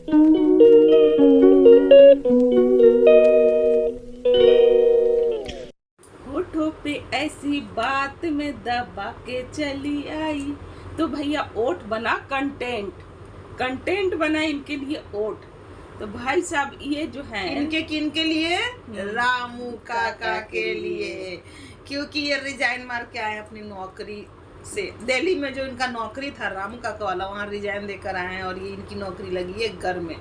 होठों पे ऐसी बात में दबा के चली आई। तो भैया ओट बना कंटेंट बना इनके लिए ओट। तो भाई साहब ये जो है इनके किन के लिए? रामू काका के लिए, क्योंकि ये रिजाइन मार के आए अपनी नौकरी से। दिल्ली में जो इनका नौकरी था रामू काका वाला, वहाँ रिजाइन देकर आए हैं और ये इनकी नौकरी लगी है घर में।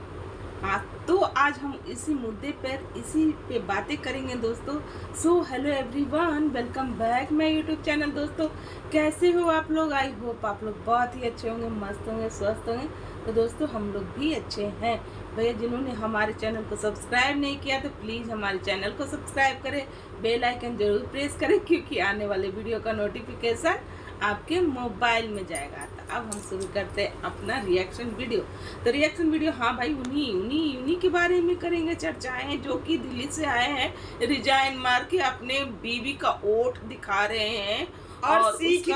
हाँ, तो आज हम इसी मुद्दे पर इसी पे बातें करेंगे दोस्तों। So hello everyone, welcome back my YouTube channel. दोस्तों कैसे हो आप लोग? आई होप आप लोग बहुत ही अच्छे होंगे, मस्त होंगे, स्वस्थ होंगे। तो दोस्तों हम लोग भी अच्छे हैं। भैया जिन्होंने हमारे चैनल को सब्सक्राइब नहीं किया तो प्लीज़ हमारे चैनल को सब्सक्राइब करें, बेल आइकन जरूर प्रेस करें, क्योंकि आने वाले वीडियो का नोटिफिकेशन आपके मोबाइल में जाएगा। तो अब हम शुरू करते हैं अपना रिएक्शन वीडियो। तो रिएक्शन वीडियो, हाँ भाई, उन्हीं के बारे में करेंगे चर्चाएं, जो कि दिल्ली से आए हैं रिजाइन मार के अपने बीवी का ओठ दिखा रहे हैं और सीख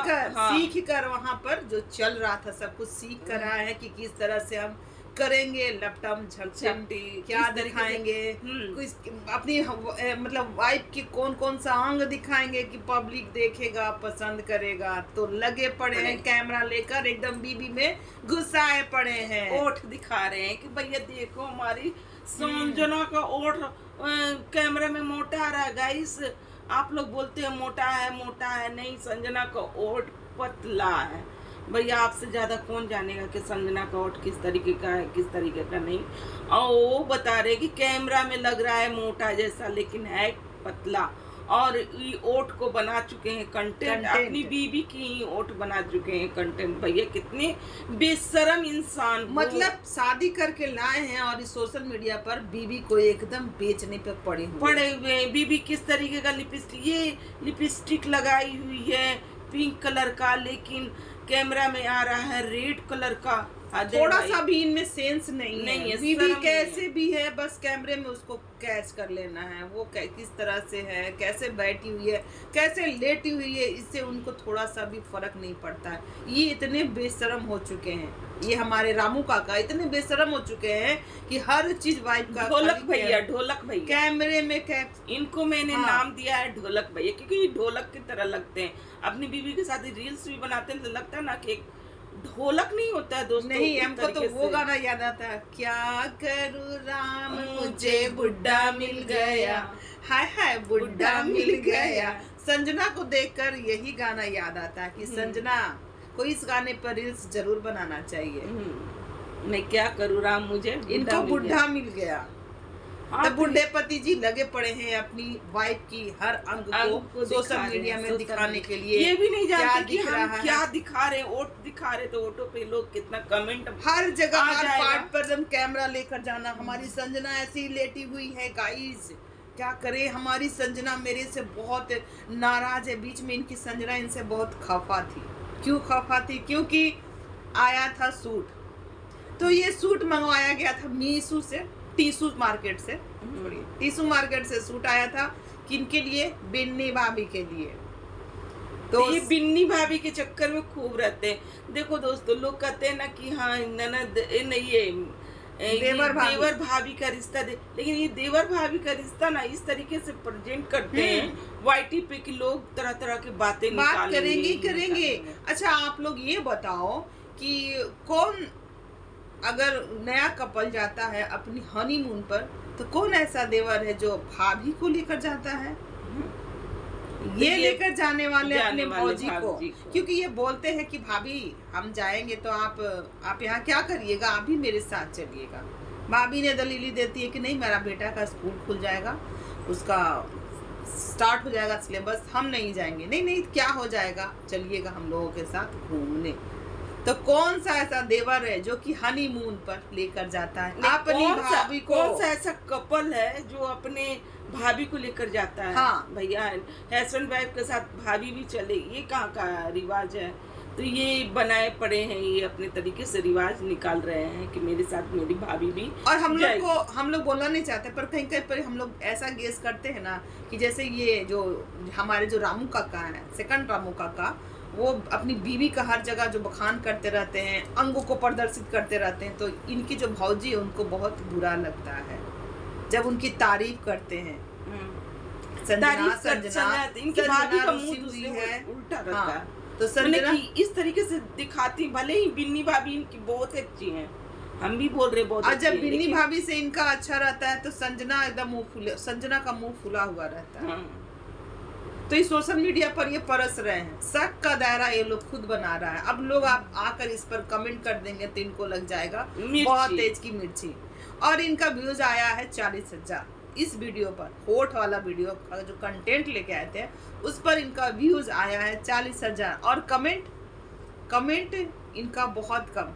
कर वहाँ पर जो चल रहा था सब कुछ सीख कर आए हैं कि किस तरह से हम करेंगे लपटम झपटी, क्या दिखाएंगे, कुछ अपनी मतलब वाइफ की कौन कौन सा अंग दिखाएंगे कि पब्लिक देखेगा, पसंद करेगा। तो लगे पड़े हैं कैमरा लेकर, एकदम बीबी में घुसाए पड़े हैं, ओठ दिखा रहे हैं कि भैया देखो हमारी संजना का ओठ कैमरा में मोटा आ रहा है। गाइस आप लोग बोलते हैं मोटा है, नहीं, संजना का ओठ पतला है। भैया आपसे ज्यादा कौन जानेगा कि संजना का ओठ किस तरीके का है, किस तरीके का नहीं। और वो बता रहे कि कैमरा में लग रहा है मोटा जैसा, लेकिन है पतला। और ये ओठ को बना चुके हैं कंटेंट, अपनी बीबी की ही ओठ बना चुके हैं कंटेंट। भैया कितने बेशरम इंसान, मतलब शादी करके लाए हैं और इस सोशल मीडिया पर बीबी को एकदम बेचने पे पड़े हुए। बीबी किस तरीके का लिपस्टिक लगाई हुई है पिंक कलर का, लेकिन कैमरा में आ रहा है रेड कलर का। थोड़ा सा भी इनमें सेंस नहीं है। बीबी कैसे भी है, बस कैमरे में उसको कैच कर लेना है। वो किस तरह से है, कैसे बैठी हुई है, कैसे लेटी हुई है, इससे उनको थोड़ा सा भी फर्क नहीं पड़ता है। ये इतने बेशरम हो चुके हैं, ये हमारे रामू काका इतने बेशरम हो चुके हैं कि हर चीज वाइफ का ढोलक भैया कैमरे में इनको मैंने नाम दिया है ढोलक भैया, क्योंकि ये ढोलक की तरह लगते हैं। अपनी बीवी के साथ रील्स भी बनाते हैं तो लगता है ना कि ढोलक नहीं होता है दोस्तों। नहीं, हमको तो वो गाना याद आता है, क्या करूँ राम मुझे बुड्ढा मिल गया, हाय हाय बुड्ढा मिल गया। संजना को देखकर यही गाना याद आता है कि संजना को इस गाने पर रील्स जरूर बनाना चाहिए। मैं क्या करूँ राम मुझे इनको बुड्ढा मिल गया। तो बुढ़े पति जी लगे पड़े हैं अपनी वाइफ की हर अंग को सोशल मीडिया में दिखाने के लिए। ये भी नहीं जानते कि हम क्या दिखा रहे हैं, ओठ दिखा रहे, तो ओठों पे लोग कितना कमेंट हर जगह हर पार्ट पर हम कैमरा लेकर जाना। हमारी संजना ऐसी लेटी हुई है गाइस, क्या करे। हमारी संजना मेरे से बहुत नाराज है। बीच में इनकी संजना इनसे बहुत खफा थी। क्यों खफा थी? क्योंकि आया था सूट, तो ये सूट मंगवाया गया था मीशो से, टीसू मार्केट से सूट आया था। किनके लिए? बिन्नी भाभी के लिए। तो ये बिन्नी भाभी के चक्कर में खूब रहते हैं। देखो दोस्तों, लोग कहते हैं ना कि हाँ ननद देवर भाभी का रिश्ता लेकिन ये देवर भाभी का रिश्ता ना इस तरीके से प्रेजेंट करते हैं वाईटी पे कि लोग तरह तरह की बात करेंगे। अच्छा आप लोग ये बताओ कि कौन अगर नया कपल जाता है अपनी हनीमून पर, तो कौन ऐसा देवर है जो भाभी को लेकर जाता है? ये लेकर जाने वाले अपने भौजी को, क्योंकि ये बोलते हैं कि भाभी हम जाएंगे तो आप यहाँ क्या करिएगा, आप भी मेरे साथ चलिएगा। भाभी ने दलीली देती है कि नहीं, मेरा बेटा का स्कूल खुल जाएगा, उसका स्टार्ट हो जाएगा सिलेबस, हम नहीं जाएंगे। नहीं, क्या हो जाएगा, चलिएगा हम लोगों के साथ घूमने। तो कौन सा ऐसा देवर है जो कि हनीमून पर लेकर जाता है अपनी भाभी को? कौन सा ऐसा कपल है जो अपने भाभी को लेकर जाता है? हाँ भैया, हस्बैंड वाइफ के साथ भाभी भी चले, ये कहाँ का रिवाज है? तो ये बनाए पड़े हैं, ये अपने तरीके से रिवाज निकाल रहे हैं कि मेरे साथ मेरी भाभी भी। और हम लोग बोलना नहीं चाहते, पर कहीं कहीं पर हम लोग ऐसा गेस करते हैं ना कि जैसे ये जो हमारे जो रामू काका है, सेकंड रामू काका, वो अपनी बीवी का हर जगह जो बखान करते रहते हैं, अंगों को प्रदर्शित करते रहते हैं, तो इनकी जो भौजी है उनको बहुत बुरा लगता है जब उनकी तारीफ करते हैं। इनकी भाभी का मुंह रुसी दूसरे है, उल्टा रहता हाँ, है। तो मैंने संजना कि इस तरीके से दिखाती, भले ही बिन्नी भाभी इनकी बहुत अच्छी हैं, हम भी बोल रहे बहुत और अच्छी जब हैं, बिन्नी लेकिन भाभी से इनका अच्छा रहता है तो संजना एकदम संजना का मुंह फुला हुआ रहता है। हाँ, तो इस सोशल मीडिया पर ये परस रहे हैं, शक का दायरा ये लोग खुद बना रहा है। अब लोग आप आकर इस पर कमेंट कर देंगे तो इनको लग जाएगा मिर्ची। बहुत तेज की मिर्ची। और इनका व्यूज आया है 40,000 इस वीडियो पर, होठ वाला वीडियो का जो कंटेंट लेके आए थे उस पर इनका व्यूज आया है 40,000। और कमेंट इनका बहुत कम।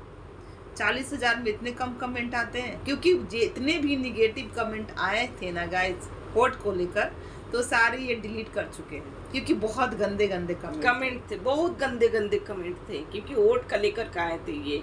40,000 में इतने कम कमेंट आते हैं, क्योंकि जितने भी निगेटिव कमेंट आए थे ना गाइस होठ को लेकर, तो सारे ये डिलीट कर चुके हैं, क्योंकि बहुत गंदे कमेंट थे, बहुत गंदे कमेंट थे, क्योंकि वोट का लेकर का आए थे ये।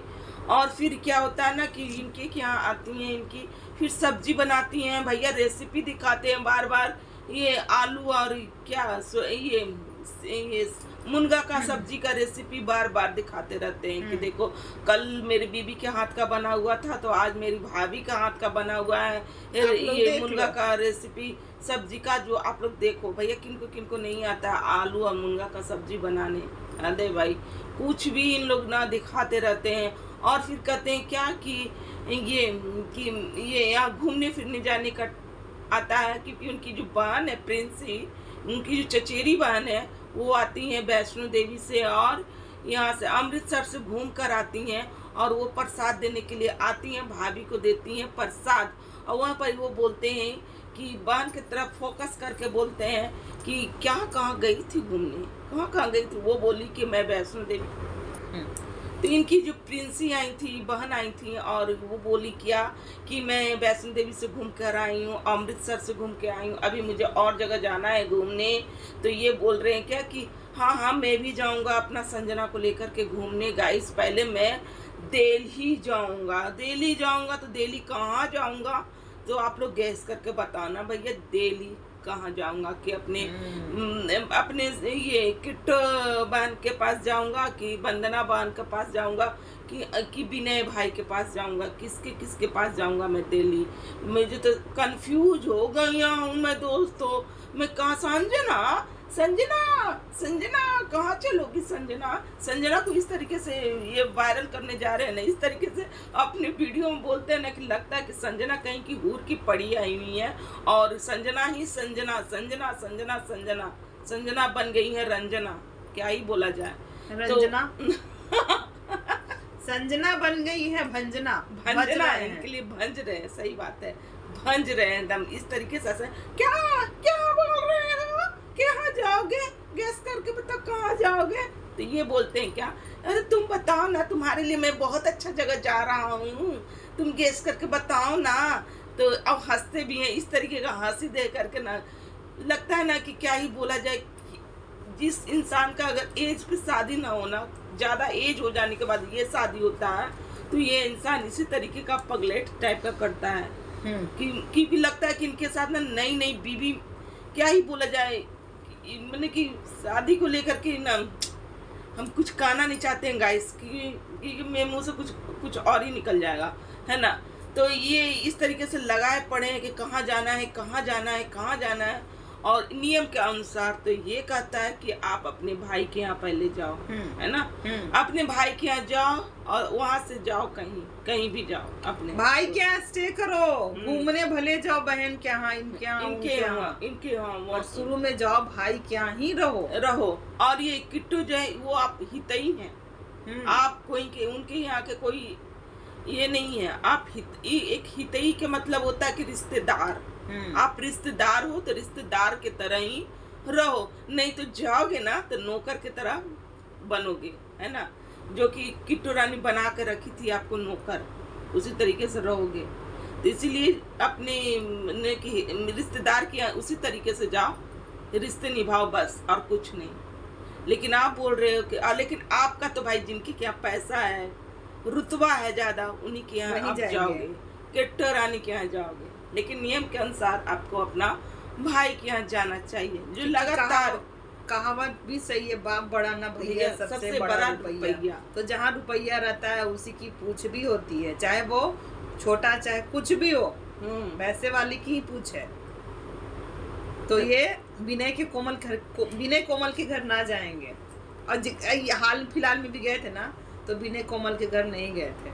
और फिर क्या होता है ना कि इनके क्या आती हैं, इनकी फिर सब्जी बनाती हैं भैया, रेसिपी दिखाते हैं बार बार, ये आलू और क्या ये मुनगा का सब्जी का रेसिपी बार बार दिखाते रहते हैं कि देखो कल मेरी बीबी के हाथ का बना हुआ था तो आज मेरी भाभी का हाथ का बना हुआ है ये मुनगा का रेसिपी सब्जी का। जो आप लोग देखो भैया, किनको किनको नहीं आता आलू और मुनगा का सब्जी बनाने। अरे भाई कुछ भी इन लोग ना दिखाते रहते हैं। और फिर कहते हैं क्या कि ये यहाँ घूमने फिरने जाने का आता है, क्योंकि उनकी जो बहन है प्रिंसी, उनकी जो चचेरी बहन है वो आती हैं वैष्णो देवी से और यहाँ से अमृतसर से घूम कर आती हैं, और वो प्रसाद देने के लिए आती हैं, भाभी को देती हैं प्रसाद। और वहाँ पर वो बोलते हैं कि बहन की तरफ फोकस करके बोलते हैं कि क्या कहाँ गई थी घूमने, कहाँ गई थी। वो बोली कि मैं वैष्णो देवी। तो इनकी जो प्रिंसी आई थी, बहन आई थी, और वो बोली क्या कि मैं वैष्णो देवी से घूम कर आई हूँ, अमृतसर से घूम के आई हूँ, अभी मुझे और जगह जाना है घूमने। तो ये बोल रहे हैं क्या कि हाँ मैं भी जाऊँगा अपना संजना को लेकर के घूमने। गाइस पहले मैं दिल्ली जाऊँगा तो दिल्ली कहाँ जाऊँगा, तो आप लोग गैस करके बताना भैया, दिल्ली कहाँ जाऊंगा कि अपने ये किट्टो बहन के पास जाऊंगा कि वंदना बहन के पास जाऊंगा कि विनय भाई के पास जाऊंगा, किसके पास जाऊंगा मैं दिल्ली। मुझे तो कंफ्यूज हो गई हूँ मैं दोस्तों। मैं कहाँ संजना कहाँ चलोगी संजना को इस तरीके से ये वायरल करने जा रहे हैं ना, इस तरीके से अपने वीडियो में बोलते हैं ना कि लगता है कि संजना कहीं की हूर की पड़ी आई हुई है, और संजना ही संजना बन गई है रंजना। क्या ही बोला जाए, रंजना संजना बन गई है भंजना इनके लिए भंज रहे हैं। सही बात है, भंज रहे हैं एकदम इस तरीके से। क्या बोल रहे हो, कहाँ जाओगे, गैस करके बताओ कहाँ जाओगे। तो ये बोलते हैं क्या, अरे तुम बताओ ना, तुम्हारे लिए मैं बहुत अच्छा जगह जा रहा हूँ, तुम गैस करके बताओ ना। तो अब हंसते भी हैं, इस तरीके का हंसी दे करके ना लगता है ना कि क्या ही बोला जाए। जिस इंसान का अगर एज पे शादी ना होना, ज़्यादा एज हो जाने के बाद ये शादी होता है, तो ये इंसान इसी तरीके का पगलेट टाइप का करता है कि लगता है कि इनके साथ ना नई बीवी, क्या ही बोला जाए, मैंने कि शादी को लेकर के ना हम कुछ कहना नहीं चाहते हैं गाइस, क्योंकि मेरे मुंह से कुछ और ही निकल जाएगा, है ना। तो ये इस तरीके से लगाए पड़े हैं कि कहाँ जाना है, और नियम के अनुसार तो ये कहता है कि आप अपने भाई के यहाँ पहले जाओ, है ना, अपने भाई के यहाँ जाओ और वहाँ से जाओ कहीं भी जाओ, अपने भाई के यहाँ स्टे करो, घूमने भले जाओ बहन के यहाँ, इनके यहाँ और शुरू में जाओ भाई के यहाँ ही रहो। और ये किट्टू जो है वो आप हितई हैं, आप उनके यहाँ के कोई ये नहीं है, आप एक हितई के मतलब होता है कि रिश्तेदार। आप रिश्तेदार हो तो रिश्तेदार के तरह ही रहो, नहीं तो जाओगे ना तो नौकर की तरह बनोगे, है ना। जो कि किट्टू रानी बना कर रखी थी आपको नौकर, उसी तरीके से रहोगे। तो इसीलिए अपने रिश्तेदार के उसी तरीके से जाओ, रिश्ते निभाओ बस, और कुछ नहीं। लेकिन आप बोल रहे हो कि लेकिन आपका तो भाई जिनके क्या पैसा है, रुतबा है ज्यादा, उन्हीं के यहाँ आप जाओगे, किट्टू रानी के यहाँ जाओगे। लेकिन नियम के अनुसार आपको अपना भाई के यहाँ जाना चाहिए, जो लगातार कहावत भी सही है, बाप बड़ा ना भैया, सबसे बड़ा रुपया। तो जहाँ रुपया रहता है उसी की पूछ भी होती है, चाहे वो छोटा चाहे कुछ भी हो, पैसे वाले की ही पूछ है। तो ये विनय कोमल के घर ना जाएंगे। और हाल फिलहाल में भी गए थे ना, तो विनय कोमल के घर नहीं गए थे,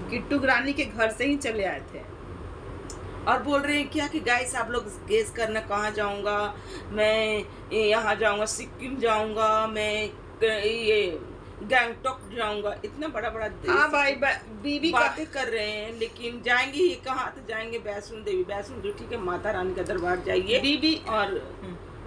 किट्टू रानी के घर से ही चले आए थे। और बोल रहे हैं क्या कि गाइस आप लोग गेस करना कहाँ जाऊंगा मैं, यहाँ जाऊंगा, सिक्किम जाऊंगा मैं, ये गैंगटॉक जाऊंगा। इतना बड़ा बड़ा देश। हाँ भाई, बीबी बातें कर रहे हैं, लेकिन जाएंगे ये कहाँ? तो जाएंगे वैष्णो देवी, ठीक है, माता रानी का दरबार जाइए, बीबी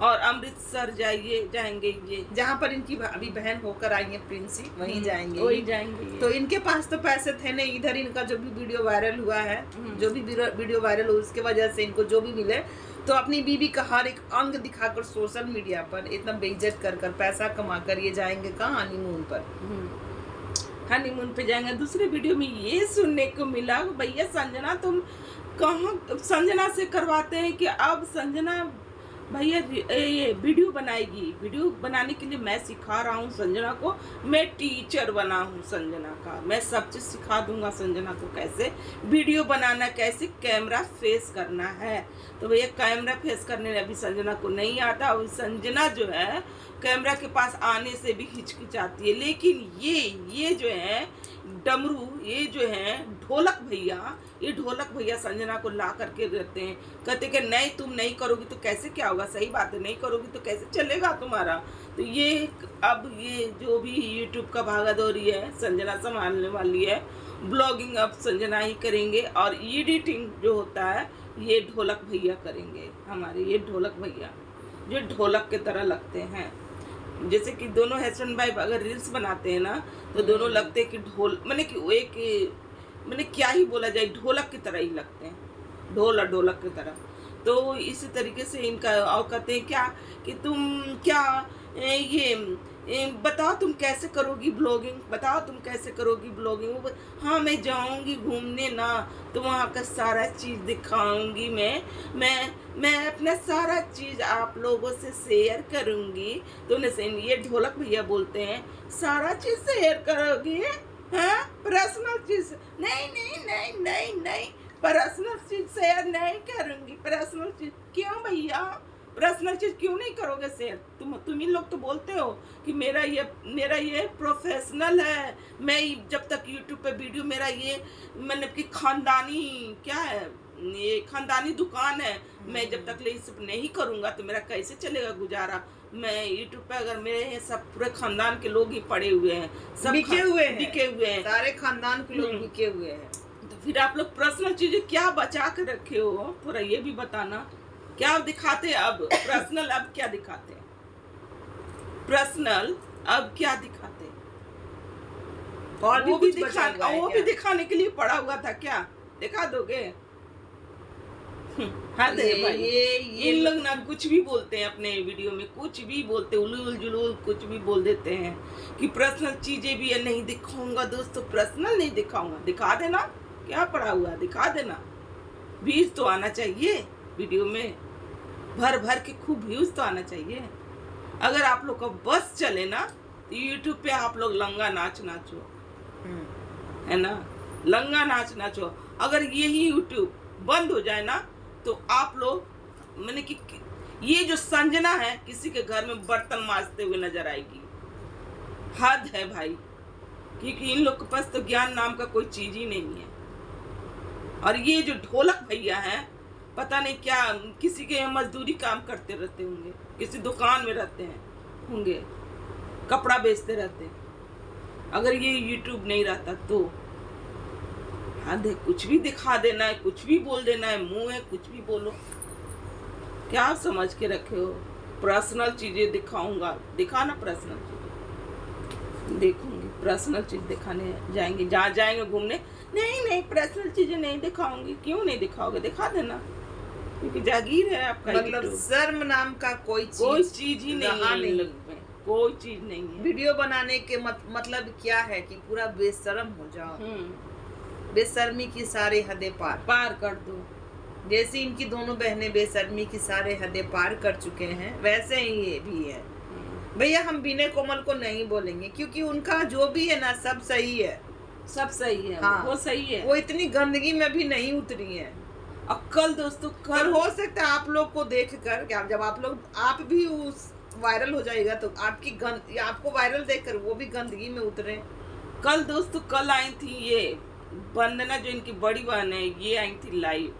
और अमृतसर जाएंगे ये, जहाँ पर इनकी अभी बहन होकर आई है प्रिंसी, वहीं जाएंगे, वहीं जाएंगे। तो इनके पास तो पैसे थे नहीं, इधर इनका जो भी वीडियो वायरल हुआ है, जो भी वीडियो वायरल हुआ उसके वजह से इनको जो भी मिले, तो अपनी बीबी का हर एक अंग दिखाकर सोशल मीडिया पर इतना बेइज्जत कर पैसा कमा कर ये जाएंगे कहाँ? हनीमून पर। हनीमून पे जाएंगे। दूसरे वीडियो में ये सुनने को मिला, भैया संजना तुम कहाँ संजना से करवाते हैं कि अब संजना भैया ये वीडियो बनाएगी। वीडियो बनाने के लिए मैं सिखा रहा हूँ संजना को, मैं टीचर बना हूँ संजना का, मैं सब चीज़ सिखा दूंगा संजना को, कैसे वीडियो बनाना, कैसे कैमरा फेस करना है। तो भैया कैमरा फेस करने अभी संजना को नहीं आता, और संजना जो है कैमरा के पास आने से भी हिचकिचाती है। लेकिन ये जो है डमरू, ये जो है ढोलक भैया संजना को ला करके रहते हैं, कहते कि नहीं तुम नहीं करोगी तो कैसे क्या होगा? सही बात है, नहीं करोगी तो कैसे चलेगा तुम्हारा? तो ये अब ये जो भी यूट्यूब का भागादौड़ी है संजना संभालने वाली है, ब्लॉगिंग अब संजना ही करेंगे, और एडिटिंग जो होता है ये ढोलक भैया करेंगे। हमारे ये ढोलक भैया जो ढोलक के तरह लगते हैं, जैसे कि दोनों हस्बैंड वाइफ अगर रील्स बनाते हैं ना, तो दोनों लगते हैं कि मैंने क्या ही बोला जाए, ढोलक की तरह ही लगते हैं, ढोलक की तरह। तो इसी तरीके से इनका, और कहते हैं क्या कि तुम क्या बताओ तुम कैसे करोगी ब्लॉगिंग, बताओ तुम कैसे करोगी ब्लॉगिंग। हाँ मैं जाऊंगी घूमने ना, तो वहाँ का सारा चीज़ दिखाऊंगी, मैं अपना सारा चीज़ आप लोगों से शेयर करूंगी। तो ये ढोलक भैया बोलते हैं सारा चीज़ शेयर करोगी? हाँ पर्सनल चीज़ नहीं, पर्सनल चीज़ शेयर नहीं करूंगी। पर्सनल चीज़ क्यों भैया? पर्सनल चीज़ क्यों नहीं करोगे शेयर? तुम ही लोग तो बोलते हो कि मेरा ये प्रोफेशनल है, मैं जब तक यूट्यूब पे वीडियो, मेरा ये मतलब कि खानदानी क्या है, ये खानदानी दुकान है, मैं जब तक ये सब नहीं करूँगा तो मेरा कैसे चलेगा गुजारा? मैं यूट्यूब पे अगर मेरे ये सब पूरे खानदान के लोग ही पड़े हुए हैं, सब बिके हुए हैं, सारे खानदान के लोग बिके हुए हैं, तो फिर आप लोग पर्सनल चीजें क्या बचा कर रखे हो? थोड़ा ये भी बताना। क्या दिखाते अब पर्सनल, अब क्या दिखाते हैं पर्सनल, अब क्या दिखाते हैं? और वो भी दिखाने के लिए पड़ा हुआ था क्या? दिखा दोगे? हाँ दे भाई, इन लोग ना कुछ भी बोलते हैं अपने वीडियो में, कुछ भी बोलते, उलूल जुलूल कुछ भी बोल देते हैं कि पर्सनल चीजें भी नहीं दिखाऊंगा। दोस्तों पर्सनल नहीं दिखाऊंगा, दिखा देना, क्या पड़ा हुआ, दिखा देना। व्यूज तो आना चाहिए वीडियो में, भर के खूब व्यूज तो आना चाहिए। अगर आप लोग का बस चले ना तो यूट्यूब पे आप लोग लंगा नाच नाचो, है ना, लंगा नाच नाचो। अगर यही यूट्यूब बंद हो जाए ना तो आप लोग मैंने कि ये जो संजना है किसी के घर में बर्तन मांजते हुए नजर आएगी। हद है भाई, क्योंकि इन लोग के पास तो ज्ञान नाम का कोई चीज ही नहीं है। और ये जो ढोलक भैया हैं, पता नहीं क्या किसी के मजदूरी काम करते रहते होंगे, किसी दुकान में रहते हैं होंगे, कपड़ा बेचते रहते हैं। अगर ये यूट्यूब नहीं रहता तो हद है, कुछ भी दिखा देना है, कुछ भी बोल देना है, मुंह है कुछ भी बोलो। क्या आप समझ के रखे हो? पर्सनल चीजें दिखाऊंगा, दिखाना पर्सनल चीजें, देखूंगी पर्सनल चीज दिखाने जाएंगे, जहाँ जाएंगे घूमने, नहीं पर्सनल चीजें नहीं दिखाऊंगी। क्यों नहीं दिखाओगे? दिखा देना, क्योंकि जागीर है आपका। मतलब शर्म नाम का कोई चीज ही नहीं है, कोई चीज नहीं है। वीडियो बनाने के मतलब क्या है कि पूरा बेशर्म हो जाओ, बेशर्मी की सारे हदें पार कर दो। जैसे इनकी दोनों बहनें बेशर्मी की सारे हदें पार कर चुके हैं, वैसे ही ये भी है। भैया हम विनय कोमल को नहीं बोलेंगे, क्योंकि उनका जो भी है ना सब सही है, सब सही है। हाँ, वो सही है, वो इतनी गंदगी में भी नहीं उतरी है। और कल दोस्तों, पर कल हो सकता है आप लोग को देख कर क्या, जब आप भी उस वायरल हो जाएगा तो आपको वायरल देखकर वो भी गंदगी में उतरे। कल दोस्तों, कल आई थी ये वंदना, जो इनकी बड़ी बहन है, ये आई थी लाइव।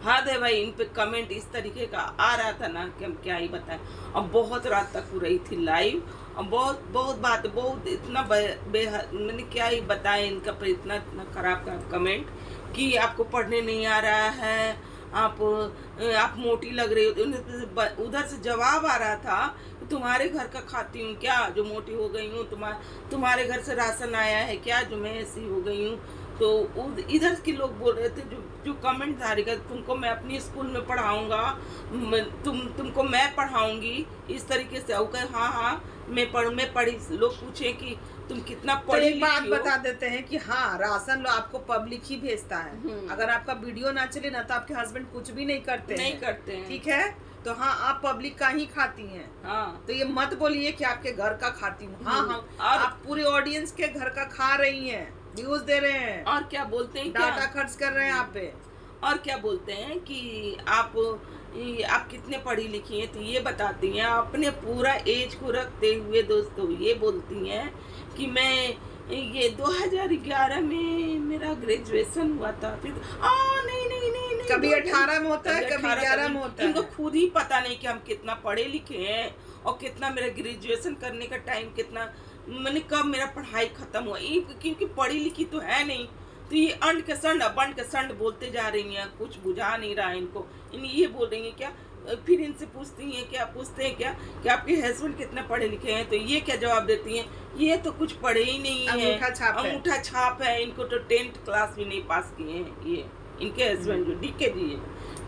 हद है भाई, इन पे कमेंट इस तरीके का आ रहा था ना कि हम क्या ही बताएं। और बहुत रात तक हो रही थी लाइव, और बहुत बहुत बात, बहुत इतना बेहद, मैंने क्या ही बताएं इनका पे, इतना इतना खराब कमेंट कि आपको पढ़ने नहीं आ रहा है, आप मोटी लग रही हो। उधर से जवाब आ रहा था, तुम्हारे घर का खाती हूँ क्या जो मोटी हो गई हूँ, तुम्हारे घर से राशन आया है क्या जो मैं ऐसी हो गई हूँ। तो इधर के लोग बोल रहे थे, जो कमेंट धारी का, तुमको मैं अपनी स्कूल में पढ़ाऊंगा, तुमको मैं पढ़ाऊंगी, इस तरीके से। हाँ मैं पढ़ी। लोग पूछे कि तुम कितना तो पढ़ी एक बात लिखी हो। बता देते हैं कि हाँ, राशन लो आपको पब्लिक ही भेजता है। अगर आपका वीडियो ना चले ना तो आपके हस्बैंड कुछ भी नहीं करते हैं। ठीक है, तो हाँ, आप पब्लिक का ही खाती हैं। हाँ, तो ये मत बोलिए कि आपके घर का खाती हूँ। हाँ, आप पूरे ऑडियंस के घर का खा रही हैं, व्यूज दे रहे हैं, और क्या बोलते हैं, डाटा खर्च कर रहे हैं आप पे। और क्या बोलते हैं कि आप कितने पढ़ी लिखी हैं, तो ये बताती हैं अपने पूरा एज को रखते हुए दोस्तों, ये बोलती हैं कि मैं ये 2011 में मेरा ग्रेजुएशन हुआ था। फिर नहीं, कभी 18 में होता है, कभी 11 में होता है। इनको खुद ही पता नहीं कि हम कितना पढ़े लिखे हैं, और कितना मेरा ग्रेजुएशन करने का टाइम कितना, मैंने कब मेरा पढ़ाई खत्म हुआ। क्योंकि पढ़ी लिखी तो है नहीं, तो ये अंड के संड बोलते जा रही हैं, कुछ बुझा नहीं रहा है इनको। ये बोल रही हैं क्या, फिर इनसे पूछते हैं क्या कि आपके हस्बैंड कितने पढ़े लिखे हैं, तो ये क्या जवाब देती हैं, ये तो कुछ पढ़े ही नहीं है, अंगूठा छाप है। इनको तो 10th क्लास भी नहीं पास किए हैं। ये इनके हस्बैंड जो डीके जी है,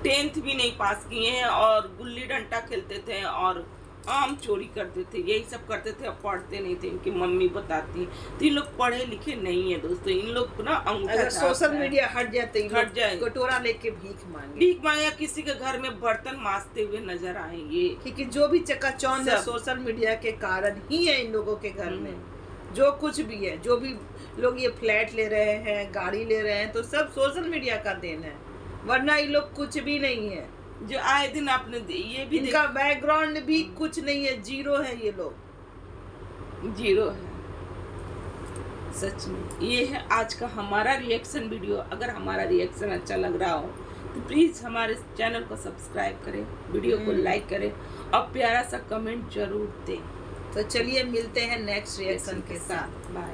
10th भी नहीं पास किए हैं, और गुल्ली डंडा खेलते थे और आम चोरी करते थे, यही सब करते थे, अब पढ़ते नहीं थे। इनकी मम्मी बताती है। तो इन लोग पढ़े लिखे नहीं है दोस्तों, इन लोग ना अंगूठा सोशल मीडिया हट जाए, कटोरा लेके भीख मांगे, किसी के घर में बर्तन मांजते हुए नजर आएंगे। क्योंकि जो भी चकाचौंध है सोशल मीडिया के कारण ही है इन लोगों के घर में। जो कुछ भी है, जो भी लोग ये फ्लैट ले रहे हैं, गाड़ी ले रहे हैं, तो सब सोशल मीडिया का देन है, वरना ये लोग कुछ भी नहीं है। जो आए दिन आपने ये भी इनका बैकग्राउंड भी कुछ नहीं है, जीरो है, ये लोग जीरो है सच में। ये है आज का हमारा रिएक्शन वीडियो। अगर हमारा रिएक्शन अच्छा लग रहा हो तो प्लीज़ हमारे चैनल को सब्सक्राइब करें, वीडियो को लाइक करें, और प्यारा सा कमेंट जरूर दें। तो चलिए मिलते हैं नेक्स्ट रिएक्शन के साथ। बाय।